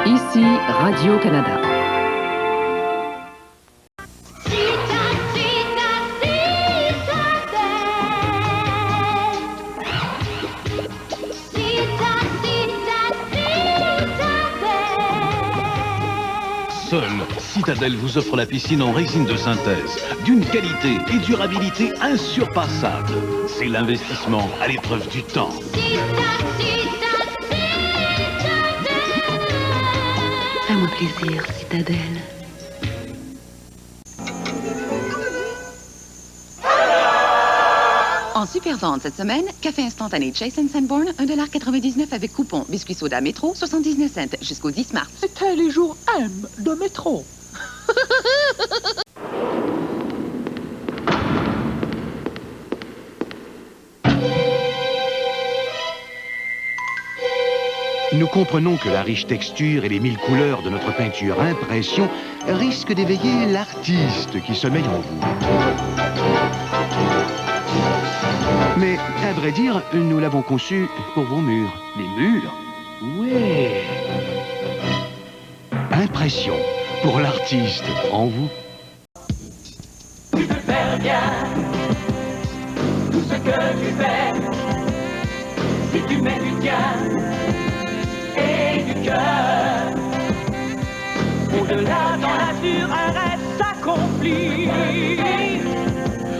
Ici Radio-Canada. Seule Citadel vous offre la piscine en résine de synthèse, d'une qualité et durabilité insurpassables. C'est l'investissement à l'épreuve du temps. Fais-moi plaisir, Citadel. En super vente cette semaine, café instantané Chase & Sanborn, 1,99$ avec coupon. Biscuit soda Métro, 79 cents jusqu'au 10 mars. C'était les jours M de Métro. Nous comprenons que la riche texture et les 1000 couleurs de notre peinture impression risquent d'éveiller l'artiste qui sommeille en vous. Mais, à vrai dire, nous l'avons conçu pour vos murs. Les murs? Ouais. Impression pour l'artiste en vous. Tu peux faire bien tout ce que tu fais si tu mets du tien et du cœur. Au-delà dans la nature, un rêve s'accomplit.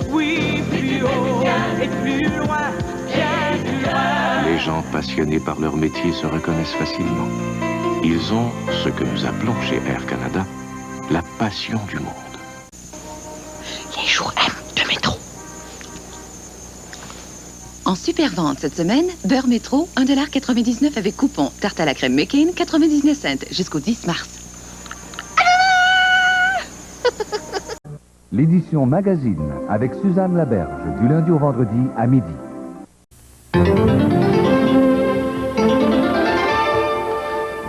Oui, plus haut et plus loin, bien plus loin. Les gens passionnés par leur métier se reconnaissent facilement. Ils ont ce que nous appelons chez Air Canada la passion du monde. Les jours M de Métro. En super vente cette semaine, beurre Métro, 1,99$ avec coupon. Tarte à la crème McCain, 99 cents jusqu'au 10 mars. L'édition magazine avec Suzanne Laberge, du lundi au vendredi à midi.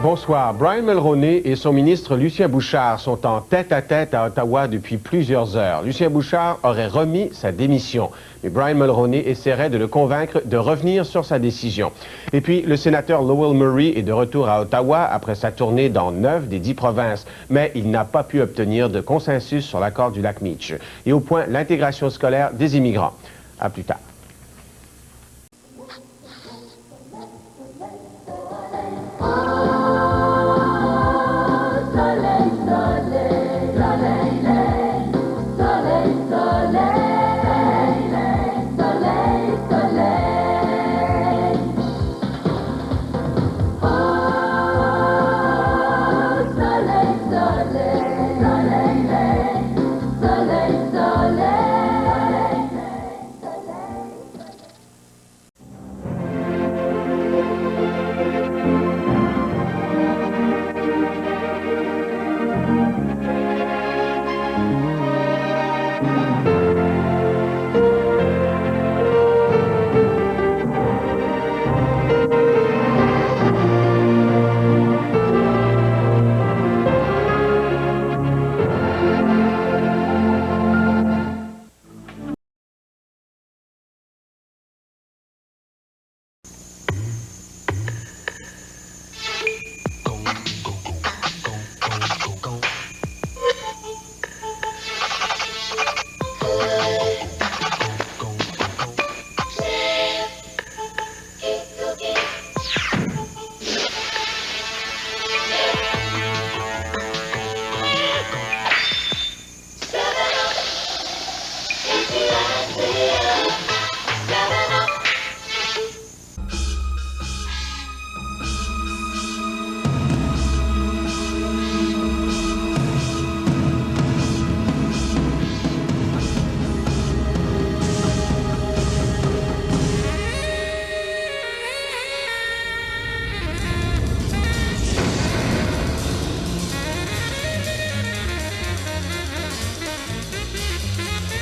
Bonsoir. Brian Mulroney et son ministre Lucien Bouchard sont en tête-à-tête à Ottawa depuis plusieurs heures. Lucien Bouchard aurait remis sa démission, mais Brian Mulroney essaierait de le convaincre de revenir sur sa décision. Et puis, le sénateur Lowell Murray est de retour à Ottawa après sa tournée dans 9 des 10 provinces, mais il n'a pas pu obtenir de consensus sur l'accord du lac Meach. Et au point, l'intégration scolaire des immigrants. À plus tard.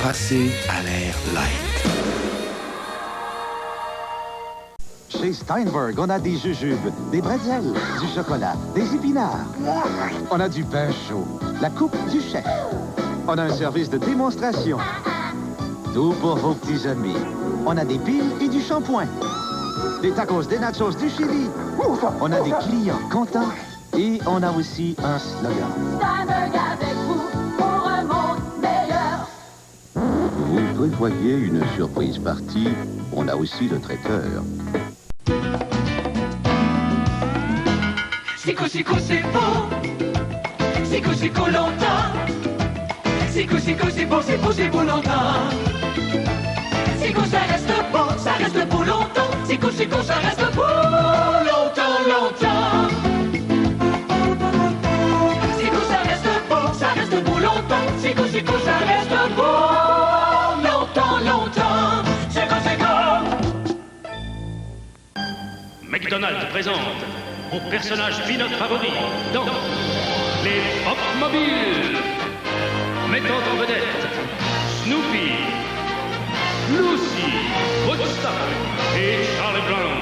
Passez à l'air light. Chez Steinberg, on a des jujubes, des bretzels, du chocolat, des épinards. On a du pain chaud, la coupe du chef. On a un service de démonstration. Tout pour vos petits amis. On a des piles et du shampoing. Des tacos, des nachos, du chili. On a des clients contents Et on a aussi un slogan. Steinberg avec vous pour un monde meilleur. Vous prévoyez une surprise partie, on a aussi le traiteur. Sico, sico, c'est beau. Sico, sico, longtemps. Sico, sico, c'est beau, c'est beau, c'est beau longtemps. Sico, ça reste beau longtemps. Sico, sico, ça reste beau longtemps, longtemps. Sico, ça reste beau longtemps. Sico, sico, ça reste beau longtemps, longtemps. Sico, sico. McDonald's présente mon personnage pilote favori dans les Pop Mobiles. Mettant en vedette Snoopy, Lucy, Woodstock et Charlie Brown.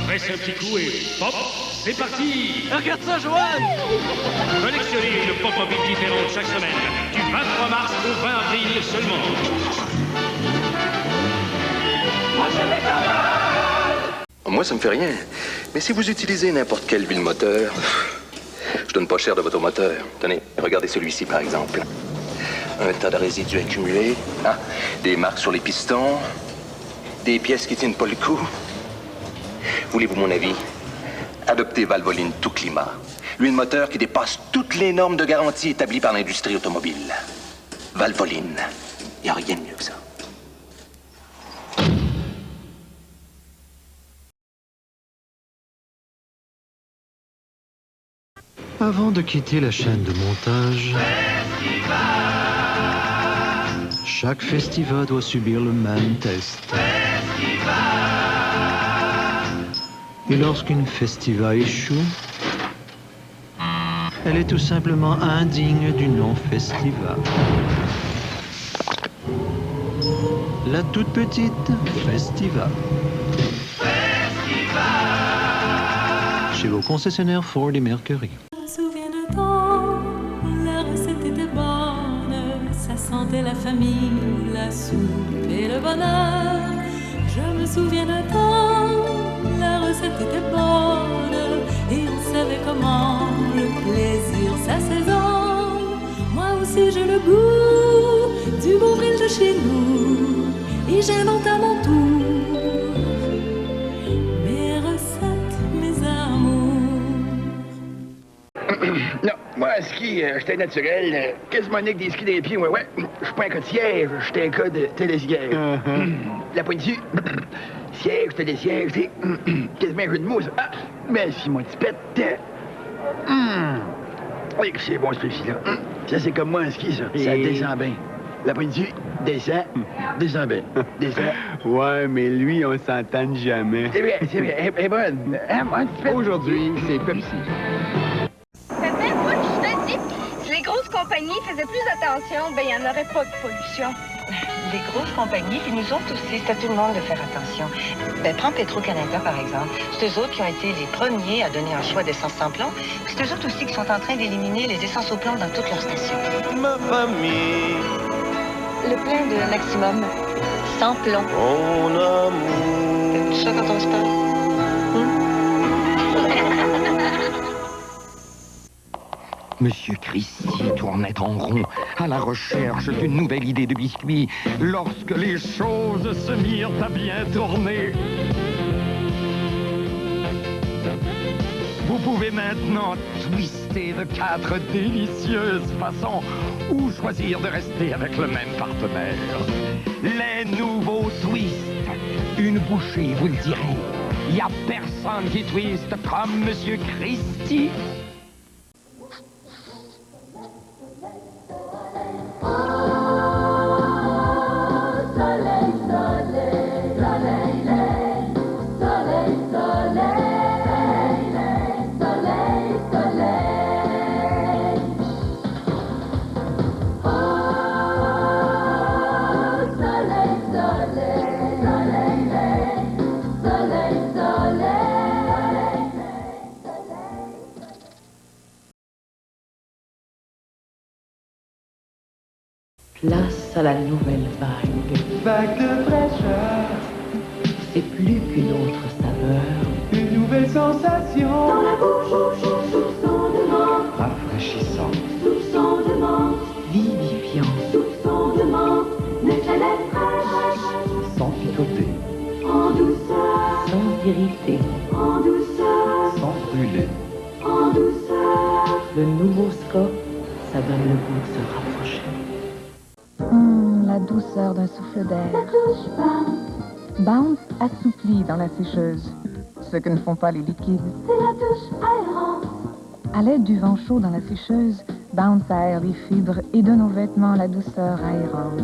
Presse un petit coup et pop, c'est parti. Regarde ça, Joanne. Collectionnez une Pop Mobile différente chaque semaine, du 23 mars au 20 avril seulement. Moi, ça me fait rien. Mais si vous utilisez n'importe quel huile moteur, je donne pas cher de votre moteur. Tenez, regardez celui-ci, par exemple. Un tas de résidus accumulés, hein? Des marques sur les pistons, des pièces qui tiennent pas le coup. Voulez-vous mon avis? Adoptez Valvoline tout climat. L'huile moteur qui dépasse toutes les normes de garantie établies par l'industrie automobile. Valvoline. Il n'y a rien de mieux que ça. Avant de quitter la chaîne de montage, chaque festival doit subir le même test. Et lorsqu'une festiva échoue, elle est tout simplement indigne du nom festiva. La toute petite festiva. Chez vos concessionnaires Ford et Mercury. Je me souviens de temps, la recette était bonne, ça sentait la famille, la soupe et le bonheur. Je me souviens de temps, la recette était bonne, et on savait comment le plaisir s'assaisonne. Moi aussi j'ai le goût du bon vril de chez nous, et j'invente à mon tour mes recettes, mes amours. Non, moi, en ski, j'étais naturel, quasiment avec des skis des pieds, ouais. Je suis pas un cas de siège, j'étais un cas de télésiège. La pointe dessus, siège, télésiège, c'est quasiment un jeu de mots, ça. Ah, mais si mon petit pète. Oui, c'est bon, ce truc-ci, là. Ça, c'est comme moi, en ski, ça. Ça descend bien. La pointe dessus, descend bien. Descend. Ouais, mais lui, on s'entend jamais. C'est vrai, elle est bonne. Hein, mon petit pète. Aujourd'hui, c'est Pepsi. Moi, je te dis, si les grosses compagnies faisaient plus attention, ben il n'y en aurait pas de pollution. Les grosses compagnies, puis nous autres aussi, c'est à tout le monde de faire attention. Ben, prends Petro-Canada, par exemple. C'est eux autres qui ont été les premiers à donner un choix d'essence sans plomb. Puis c'est eux autres aussi qui sont en train d'éliminer les essences au plomb dans toutes leurs stations. Ma famille. Le plein de maximum, sans plomb. Mon amour. C'est tout ça quand on se parle. Monsieur Christie tournait en rond à la recherche d'une nouvelle idée de biscuit lorsque les choses se mirent à bien tourner. Vous pouvez maintenant twister de 4 délicieuses façons ou choisir de rester avec le même partenaire. Les nouveaux twists. Une bouchée, vous le direz. Il n'y a personne qui twiste comme Monsieur Christie. Place à la nouvelle vague. Vague de fraîcheur. C'est plus qu'une autre saveur. Une nouvelle sensation. Dans la bouche, dans Le nouveau Scott, ça donne le goût de se rapprocher. La douceur d'un souffle d'air. Bounce assoupli dans la sécheuse, ce que ne font pas les liquides. C'est la douche aérante. À l'aide du vent chaud dans la sécheuse, Bounce aère les fibres et donne aux vêtements la douceur aérante.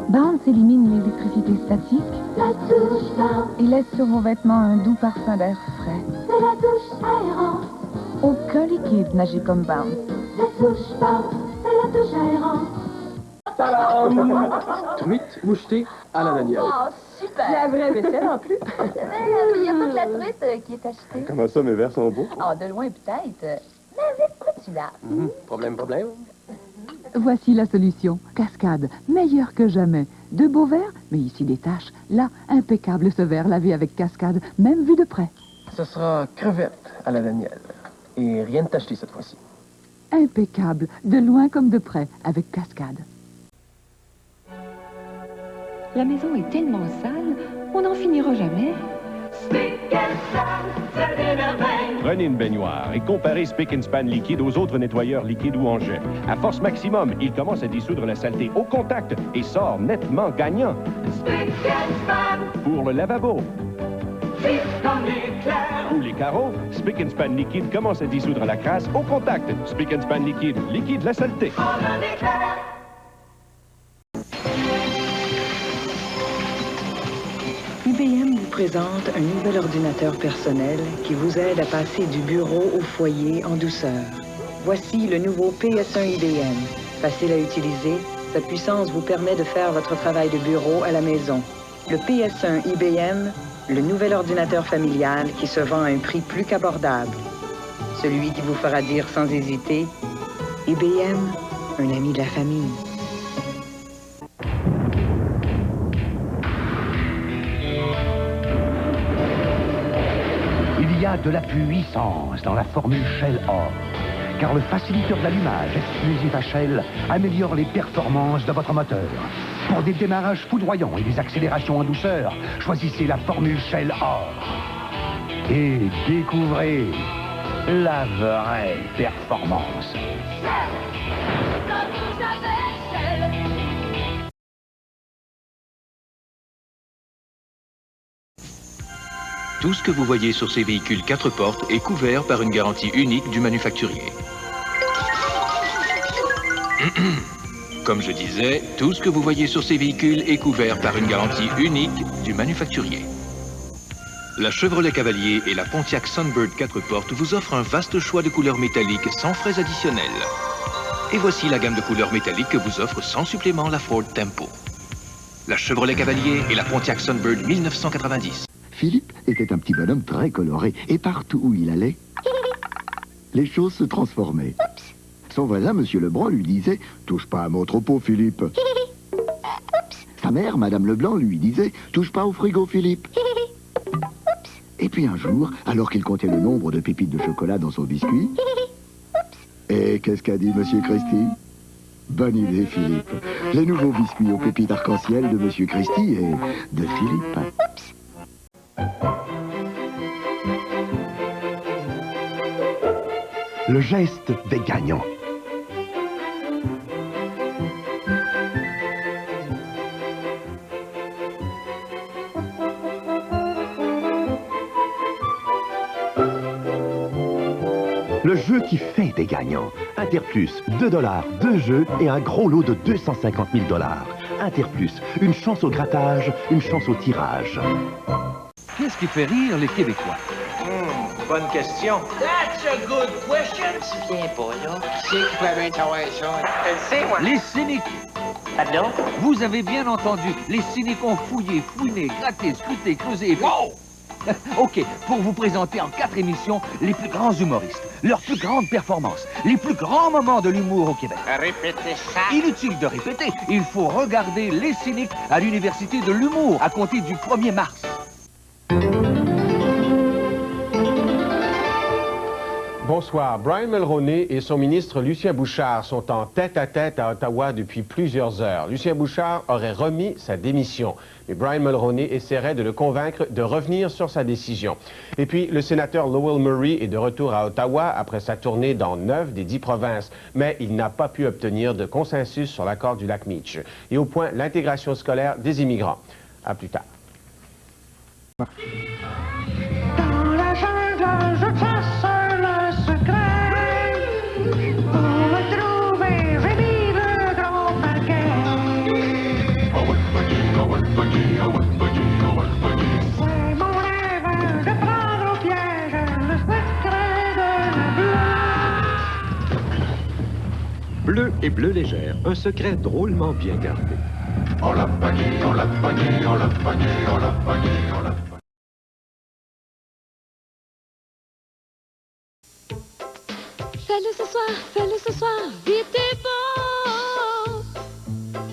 Bounce élimine l'électricité statique La douche Bounce. et laisse sur vos vêtements un doux parfum d'air frais. C'est la douche aérante. Aucun liquide n'agit comme Bounce. La douche Bounce. C'est la douche aérante. Truite mouchetée à la Daniel. Oh, super! La vraie vaisselle en plus. Il n'y a pas que la truite qui est achetée. Comment ça, mes verres sont beaux? Ah, de loin peut-être. Mais avec quoi tu laves? Problème. Voici la solution. Cascade, meilleure que jamais. De beaux verres, mais ici des taches. Là, impeccable ce verre lavé avec Cascade, même vu de près. Ce sera crevette à la Daniel. Et rien de tacheté cette fois-ci. Impeccable, de loin comme de près, avec Cascade. La maison est tellement sale, on n'en finira jamais. Prenez une baignoire et comparez Spick & Span liquide aux autres nettoyeurs liquides ou en jet. À force maximum, il commence à dissoudre la saleté au contact et sort nettement gagnant. Spick & Span. Pour le lavabo Vite comme l'éclair. ou les carreaux, Spick & Span liquide commence à dissoudre la crasse au contact. Spick & Span liquide, liquide la saleté. En un éclair. IBM vous présente un nouvel ordinateur personnel qui vous aide à passer du bureau au foyer en douceur. Voici le nouveau PS1 IBM. Facile à utiliser, sa puissance vous permet de faire votre travail de bureau à la maison. Le PS1 IBM, le nouvel ordinateur familial qui se vend à un prix plus qu'abordable. Celui qui vous fera dire sans hésiter, IBM, un ami de la famille. Il y a de la puissance dans la formule Shell Or, car le facilitateur d'allumage exclusif à Shell améliore les performances de votre moteur. Pour des démarrages foudroyants et des accélérations en douceur, choisissez la formule Shell Or. Et découvrez la vraie performance. Tout ce que vous voyez sur ces véhicules 4 portes est couvert par une garantie unique du manufacturier. Comme je disais, tout ce que vous voyez sur ces véhicules est couvert par une garantie unique du manufacturier. La Chevrolet Cavalier et la Pontiac Sunbird 4 portes vous offrent un vaste choix de couleurs métalliques sans frais additionnels. Et voici la gamme de couleurs métalliques que vous offre sans supplément la Ford Tempo. La Chevrolet Cavalier et la Pontiac Sunbird 1990. Philippe était un petit bonhomme très coloré, et partout où il allait, les choses se transformaient. Son voisin, Monsieur Lebrun, lui disait « Touche pas à mon troupeau, Philippe ». Sa mère, Madame Leblanc, lui disait « Touche pas au frigo, Philippe ». Et puis un jour, alors qu'il comptait le nombre de pépites de chocolat dans son biscuit, et qu'est-ce qu'a dit Monsieur Christie? Bonne idée, Philippe. Les nouveaux biscuits aux pépites arc-en-ciel de Monsieur Christie et de Philippe. Le geste des gagnants. Le jeu qui fait des gagnants. Interplus, $2, 2 jeux et un gros lot de 250 000 $. Interplus, une chance au grattage, une chance au tirage. Qu'est-ce qui fait rire les Québécois? Bonne question. That's a good question. Tu viens pas là. C'est qui peut bien savoir ça? Elle sait, moi. Les cyniques. Pardon? Vous avez bien entendu. Les cyniques ont fouillé, fouiné, gratté, scruté, creusé et fait... Wow! OK, pour vous présenter en 4 émissions les plus grands humoristes, leurs plus grandes performances, les plus grands moments de l'humour au Québec. Répétez ça. Inutile de répéter, il faut regarder Les Cyniques à l'Université de l'humour à compter du 1er mars. Bonsoir. Brian Mulroney et son ministre Lucien Bouchard sont en tête-à-tête à Ottawa depuis plusieurs heures. Lucien Bouchard aurait remis sa démission, mais Brian Mulroney essaierait de le convaincre de revenir sur sa décision. Et puis, le sénateur Lowell Murray est de retour à Ottawa après sa tournée dans 9 des 10 provinces, mais il n'a pas pu obtenir de consensus sur l'accord du lac Meech. Et au point, l'intégration scolaire des immigrants. À plus tard. Dans la jungle, je chasse le secret. Pour le trouver, j'ai mis le grand paquet. C'est mon rêve de prendre au piège le secret de la bleu. Bleu et bleu légère, un secret drôlement bien gardé. On l'a pogné, on l'a pogné, on l'a pogné, on l'a pogné, on l'a pogné. Fais-le ce soir, fais-le ce soir, vite et beau.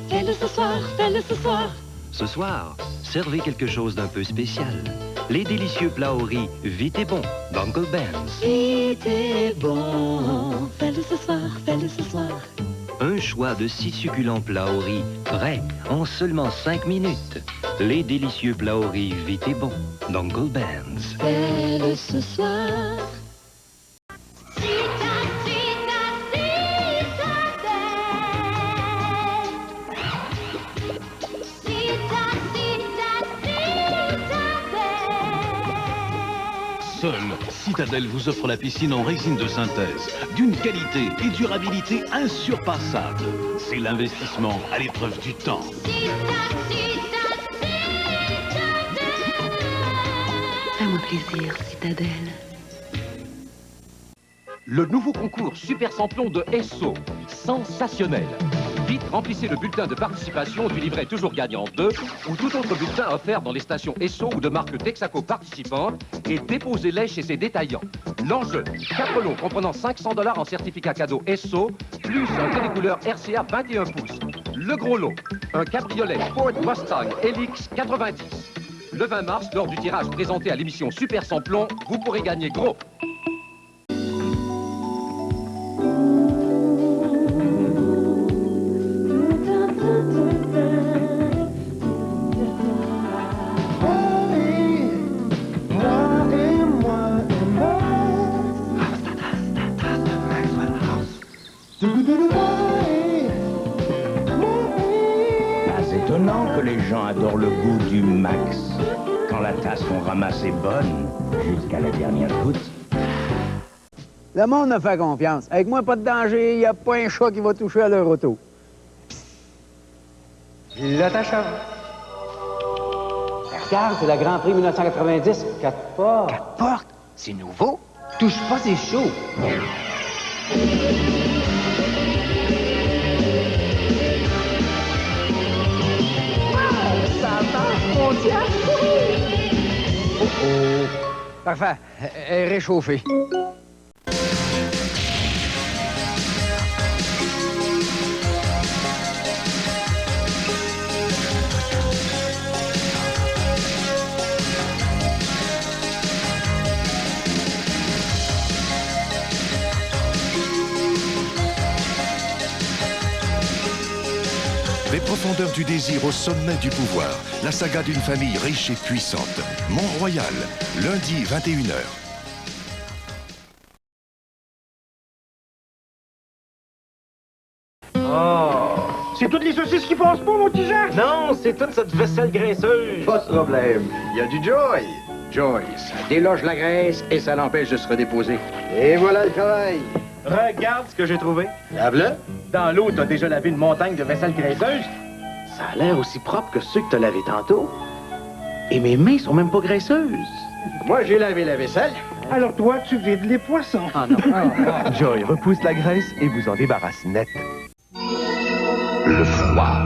Fais-le ce soir, fais-le ce soir. Ce soir, servez quelque chose d'un peu spécial. Les délicieux plats au riz vite et bon d'Uncle Ben's. Vite et bon. Fais-le ce soir, fais-le ce soir. Un choix de 6 succulents plats au riz prêts en seulement 5 minutes. Les délicieux plats au riz vite et bon d'Uncle Ben's. Fais-le ce soir. Seule Citadel vous offre la piscine en résine de synthèse, d'une qualité et durabilité insurpassables. C'est l'investissement à l'épreuve du temps. Fais-moi plaisir, Citadel. Le nouveau concours Super Samplon de Esso, sensationnel. Vite, remplissez le bulletin de participation du livret toujours gagnant 2 ou tout autre bulletin offert dans les stations Esso ou de marque Texaco participantes et déposez-les chez ses détaillants. L'enjeu, 4 lots comprenant 500 $ en certificat cadeau Esso, plus un télécouleur RCA 21 pouces. Le gros lot, un cabriolet Ford Mustang LX 90. Le 20 mars, lors du tirage présenté à l'émission Super Samplon, vous pourrez gagner gros. Pas étonnant que les gens adorent le goût du max. Quand la tasse qu'on ramasse est bonne, jusqu'à la dernière goutte. Le monde me fait confiance. Avec moi, pas de danger, il n'y a pas un chat qui va toucher à leur auto. L'attachant. Regarde, c'est la Grand Prix 1990. 4 portes. 4 portes? C'est nouveau? Touche pas, c'est chaud. Ça marche, mon Dieu! Oh oh! Parfait. Elle est réchauffée. Les profondeurs du désir au sommet du pouvoir. La saga d'une famille riche et puissante. Mont-Royal, lundi 21h. Oh! C'est toutes les saucisses qui passent pas, mon petit Jacques? Non, c'est toute cette vaisselle graisseuse. Pas de problème. Il y a du Joy. Joy, ça déloge la graisse et ça l'empêche de se redéposer. Et voilà le travail. Regarde ce que j'ai trouvé. Lave-le. Dans l'eau, t'as déjà lavé une montagne de vaisselle graisseuse. Ça a l'air aussi propre que ceux que t'as lavés tantôt. Et mes mains sont même pas graisseuses. Moi, j'ai lavé la vaisselle. Alors toi, tu vides les poissons. Ah non. Joy repousse la graisse et vous en débarrasse net. Le froid.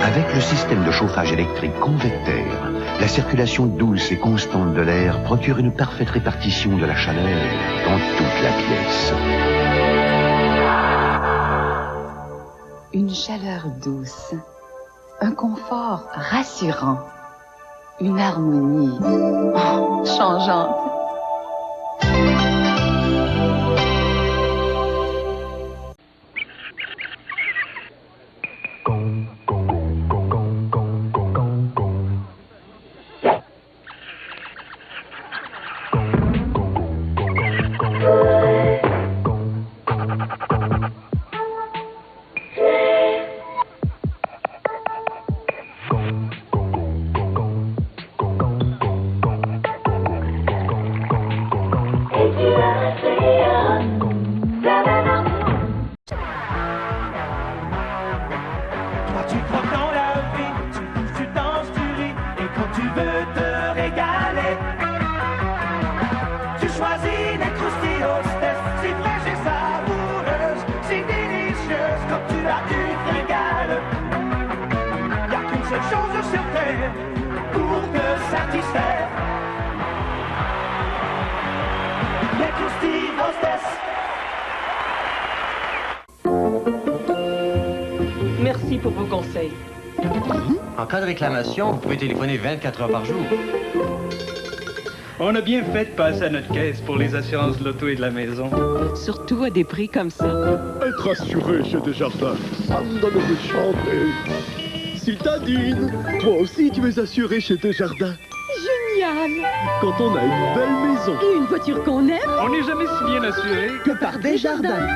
Avec le système de chauffage électrique convecteur, la circulation douce et constante de l'air procure une parfaite répartition de la chaleur dans toute la pièce. Une chaleur douce, un confort rassurant, une harmonie changeante. Merci pour vos conseils. En cas de réclamation, vous pouvez téléphoner 24 heures par jour. On a bien fait de passer à notre caisse pour les assurances de l'auto et de la maison. Surtout à des prix comme ça. Être assuré chez Desjardins, ça me donne envie de chanter. Citadine, toi aussi tu es assuré chez Desjardins. Génial! Quand on a une belle maison. Et une voiture qu'on aime. On n'est jamais si bien assuré que par Desjardins.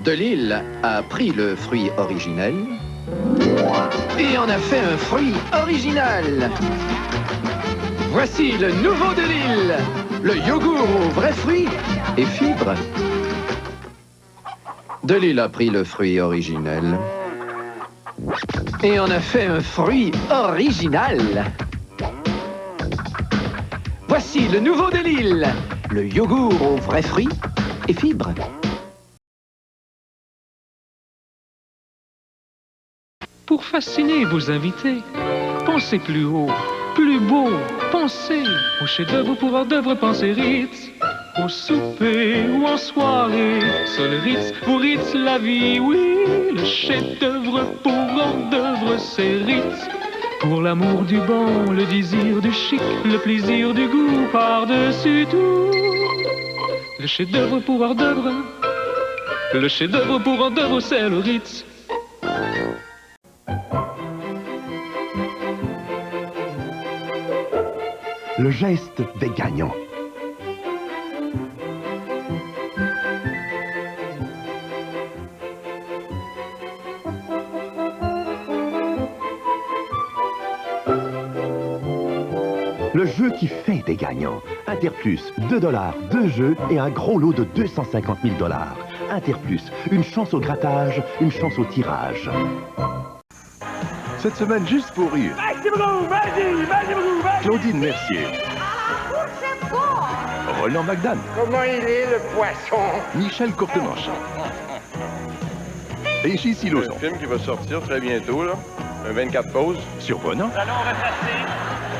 Delisle a pris le fruit originel et en a fait un fruit original. Voici le nouveau Delisle, le yogourt aux vrais fruits et fibres. Delisle a pris le fruit originel et en a fait un fruit original. Voici le nouveau Delisle, le yogourt aux vrais fruits et fibres. Pour fasciner vos invités, pensez plus haut, plus beau, pensez au chef-d'œuvre pour hors-d'œuvre, pensez Ritz. Au souper ou en soirée, seul Ritz vous Ritz la vie, oui. Le chef-d'œuvre pour hors-d'œuvre, c'est Ritz. Pour l'amour du bon, le désir du chic, le plaisir du goût par-dessus tout. Le chef-d'œuvre pour hors-d'œuvre, le chef-d'œuvre pour hors-d'œuvre, c'est le Ritz. Le geste des gagnants. Le jeu qui fait des gagnants. Interplus, $2, 2 jeux et un gros lot de 250 000 $. Interplus, une chance au grattage, une chance au tirage. Cette semaine, juste pour rire. Claudine Mercier. Roland McDan. Comment il est, le poisson? Michel Courtemanche. Et J.C. Lauzon. Un film qui va sortir très bientôt, là. Un 24 pauses. Surprenant. Nous allons retracer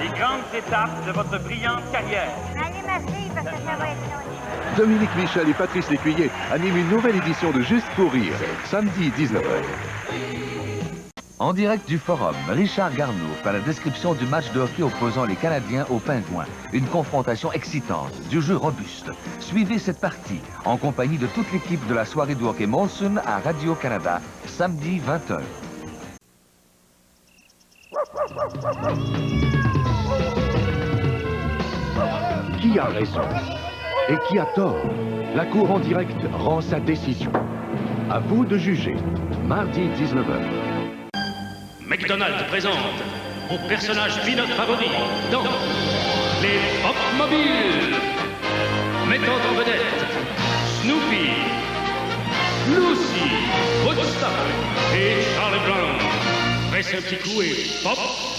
les grandes étapes de votre brillante carrière. Allez, ma fille, parce que ça va être long. Dominique Michel et Patrice Lécuyer animent une nouvelle édition de Juste pour rire. Samedi, 19h. En direct du Forum, Richard Garneau fait la description du match de hockey opposant les Canadiens aux Pingouins. Une confrontation excitante, du jeu robuste. Suivez cette partie en compagnie de toute l'équipe de la soirée du hockey Molson à Radio-Canada, samedi 20h. Qui a raison et qui a tort? La Cour en direct rend sa décision. À vous de juger. Mardi, 19h. McDonald's présente vos personnages pilotes favoris dans les Pop Mobiles. Mettant en vedette Snoopy, Lucy, Woodstock et Charlie Brown. Presse un petit coup et pop,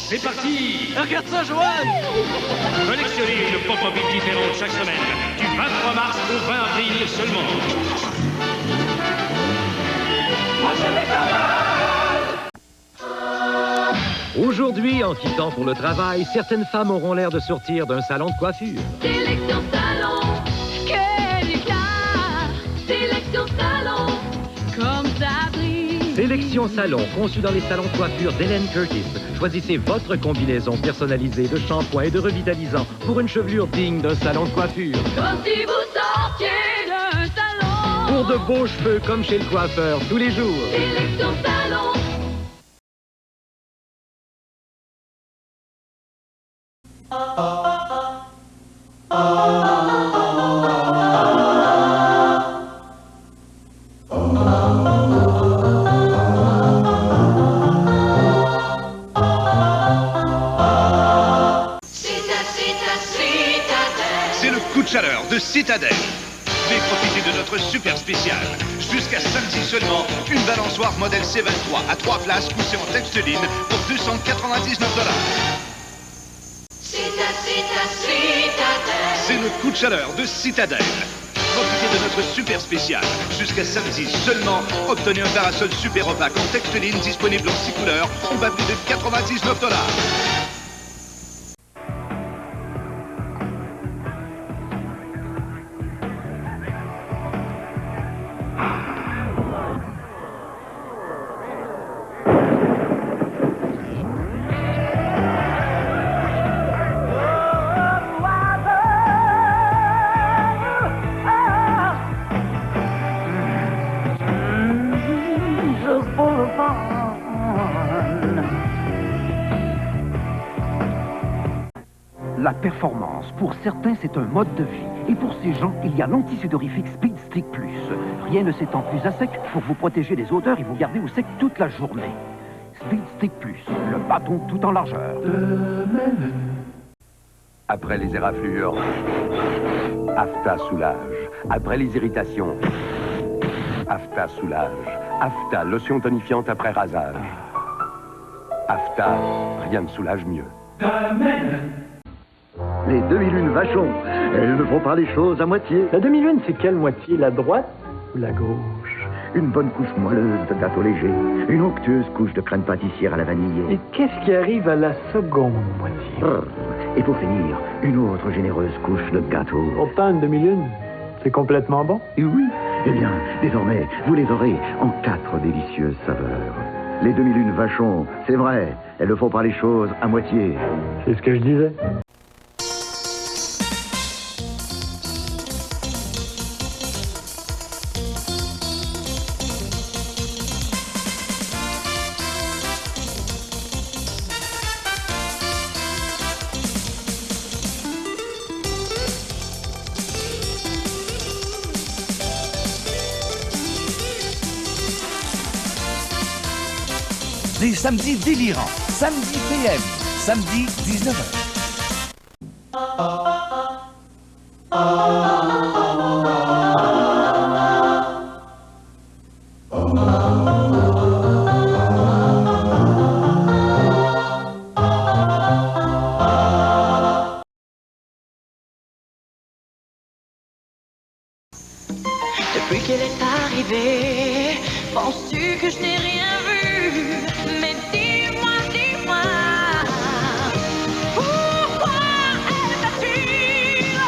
c'est parti. Regarde ça, Joanne. Collectionnez une Pop Mobile différente chaque semaine, du 23 mars au 20 avril seulement. Aujourd'hui, en quittant pour le travail, certaines femmes auront l'air de sortir d'un salon de coiffure. Sélection salon, quel éclat! Sélection salon, comme ça brille. Sélection salon, conçue dans les salons de coiffure d'Hélène Curtis. Choisissez votre combinaison personnalisée de shampoing et de revitalisant pour une chevelure digne d'un salon de coiffure. Comme si vous sortiez d'un salon. Pour de beaux cheveux comme chez le coiffeur tous les jours. Sélection salon. C'est le coup de chaleur de Citadel. Venez profiter de notre super spécial. Jusqu'à samedi seulement, une balançoire modèle C23 à 3 places poussée en textiline pour $299. C'est le coup de chaleur de Citadel. Profitez de notre super spécial. Jusqu'à samedi seulement, obtenez un parasol super opaque en textiline disponible en 6 couleurs au bas prix de $99. la performance. Pour certains, c'est un mode de vie. Et pour ces gens, il y a l'antisudorifique Speed Stick Plus. Rien ne s'étend plus à sec pour vous protéger des odeurs et vous garder au sec toute la journée. Speed Stick Plus, le bâton tout en largeur. Après les éraflures, Afta soulage. Après les irritations, Afta soulage. Afta, lotion tonifiante après rasage. Afta, rien ne soulage mieux. Les demi-lunes vachons, elles ne font pas les choses à moitié. La demi-lune, c'est quelle moitié? La droite ou la gauche? Une bonne couche moelleuse de gâteau léger, une onctueuse couche de crème pâtissière à la vanille. Et qu'est-ce qui arrive à la seconde moitié? Et pour finir, une autre généreuse couche de gâteau. Pourtant, une demi-lune, c'est complètement bon. Et oui, eh bien, désormais, vous les aurez en 4 délicieuses saveurs. Les demi-lunes vachons, c'est vrai, elles ne font pas les choses à moitié. C'est ce que je disais. Des samedis délirants, samedi PM, samedi 19h. Depuis qu'elle est arrivée, penses-tu que je n'ai rien vu? Mais dis-moi, dis-moi, pourquoi elle t'attire?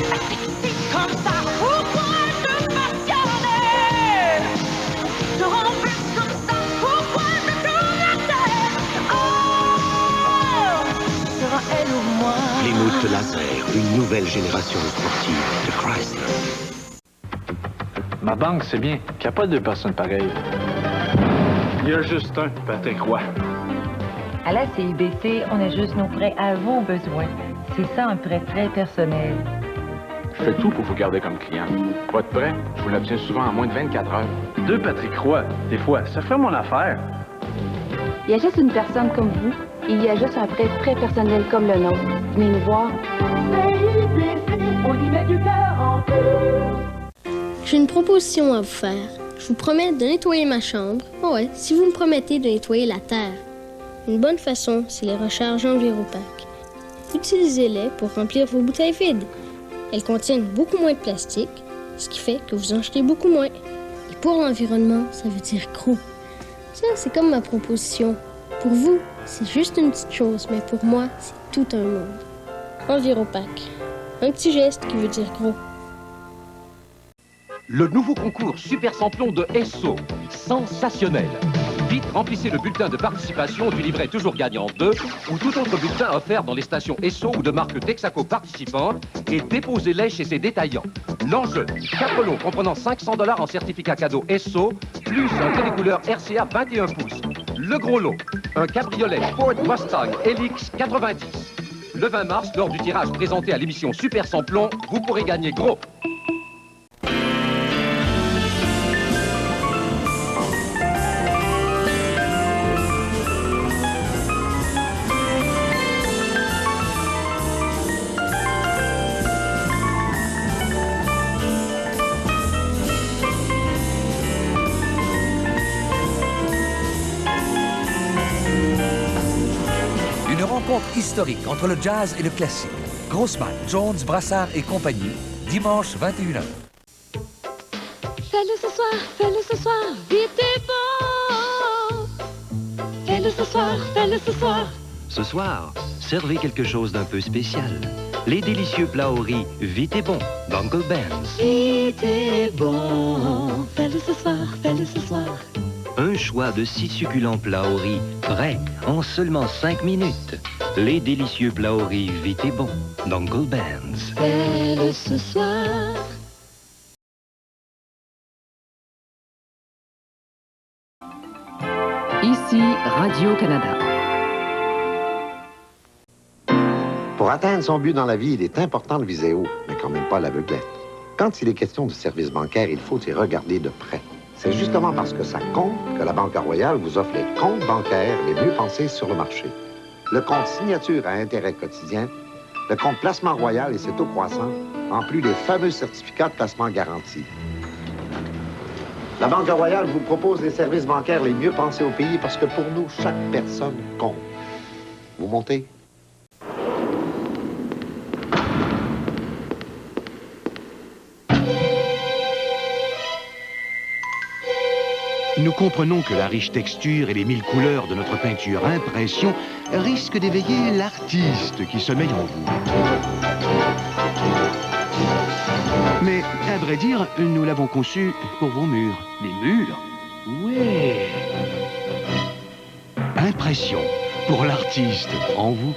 Sexy comme ça, pourquoi te passionner? Te rend plus comme ça, pourquoi te tourne la tête? Oh, sera elle ou moi? Plymouth Laser, une nouvelle génération sportive de Chrysler. Ma banque, c'est bien qu'il n'y a pas deux personnes pareilles. Il y a juste un, Patrick Roy. À la CIBC, on ajuste nos prêts à vos besoins. C'est ça, un prêt très personnel. Je fais tout pour vous garder comme client. Votre prêt, je vous l'obtiens souvent en moins de 24 heures. Deux Patrick Roy, des fois, ça ferait mon affaire. Il y a juste une personne comme vous, et il y a juste un prêt très personnel comme le nôtre. Venez nous voir. On y met du cœur en plus. J'ai une proposition à vous faire. Je vous promets de nettoyer ma chambre. Oh ouais, si vous me promettez de nettoyer la terre. Une bonne façon, c'est les recharges Enviropack. Utilisez-les pour remplir vos bouteilles vides. Elles contiennent beaucoup moins de plastique, ce qui fait que vous en jetez beaucoup moins. Et pour l'environnement, ça veut dire gros. Ça, c'est comme ma proposition. Pour vous, c'est juste une petite chose, mais pour moi, c'est tout un monde. Enviropack. Un petit geste qui veut dire gros. Le nouveau concours Super Samplon de Esso, sensationnel. Vite, remplissez le bulletin de participation du livret toujours gagnant 2 ou tout autre bulletin offert dans les stations Esso ou de marque Texaco participantes et déposez-les chez ses détaillants. L'enjeu, 4 lots comprenant $500 en certificat cadeau Esso, plus un télécouleur RCA 21 pouces. Le gros lot, un cabriolet Ford Mustang LX 90. Le 20 mars, lors du tirage présenté à l'émission Super Samplon, vous pourrez gagner gros. Une rencontre historique entre le jazz et le classique. Grossman, Jones, Brassard et compagnie, dimanche 21h. Fais-le ce soir, fais-le ce soir, vite et bon. Fais-le ce soir, fais-le ce soir. Ce soir, servez quelque chose d'un peu spécial. Les délicieux plats au riz vite et bon d'Uncle Ben's. Vite et bon. Fais-le ce soir, fais-le ce soir. Un choix de 6 succulents plats au riz prêts en seulement 5 minutes. Les délicieux plats au riz vite et bon d'Uncle Ben's. Fais-le ce soir. Ici Radio-Canada. Pour atteindre son but dans la vie, il est important de viser haut, mais quand même pas l'aveuglette. Quand il est question de services bancaires, il faut y regarder de près. C'est justement parce que ça compte que la Banque Royale vous offre les comptes bancaires les mieux pensés sur le marché. Le compte signature à intérêt quotidien, le compte placement royal et ses taux croissants, en plus des fameux certificats de placement garantis. La Banque Royale vous propose les services bancaires les mieux pensés au pays parce que pour nous, chaque personne compte. Vous montez? Nous comprenons que la riche texture et les 1000 couleurs de notre peinture impression risquent d'éveiller l'artiste qui sommeille en vous. Mais, à vrai dire, nous l'avons conçu pour vos murs. Les murs? Oui. Impression pour l'artiste en vous.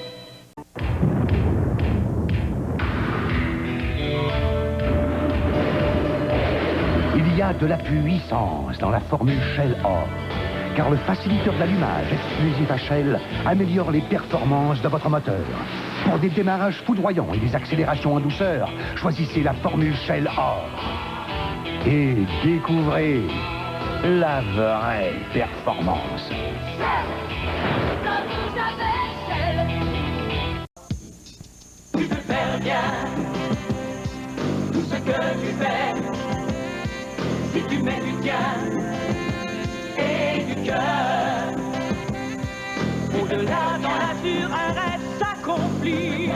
Il y a de la puissance dans la formule Shell Or, car le facilitateur d'allumage exclusif à Shell améliore les performances de votre moteur. Pour des démarrages foudroyants et des accélérations en douceur, choisissez la formule Shell Or. Et découvrez la vraie performance. Tu peux faire bien tout ce que tu fais. Si tu mets du tien et du cœur, au-delà dans la nature, un rêve s'accomplit.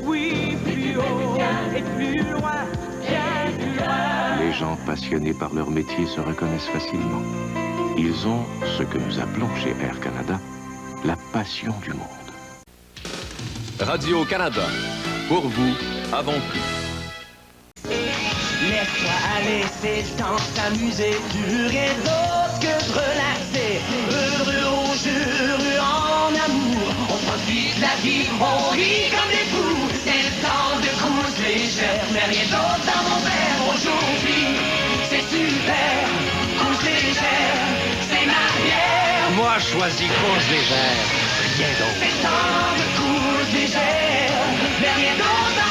Oui, plus haut et plus loin, bien plus loin. Les gens passionnés par leur métier se reconnaissent facilement. Ils ont ce que nous appelons chez Air Canada la passion du monde. Radio-Canada, pour vous, avant tout. Laisse-toi aller, c'est le temps de s'amuser. Du rien d'autre que de relaxer. Heureux au jeu, heureux en amour. On profite de la vie, on rit comme des fous. C'est le temps de cause légère, mais rien d'autre dans mon verre aujourd'hui. C'est super, cause légère, c'est ma bière. Moi, je choisis cause légère, rien d'autre. C'est le temps de cause légère, mais rien d'autre dans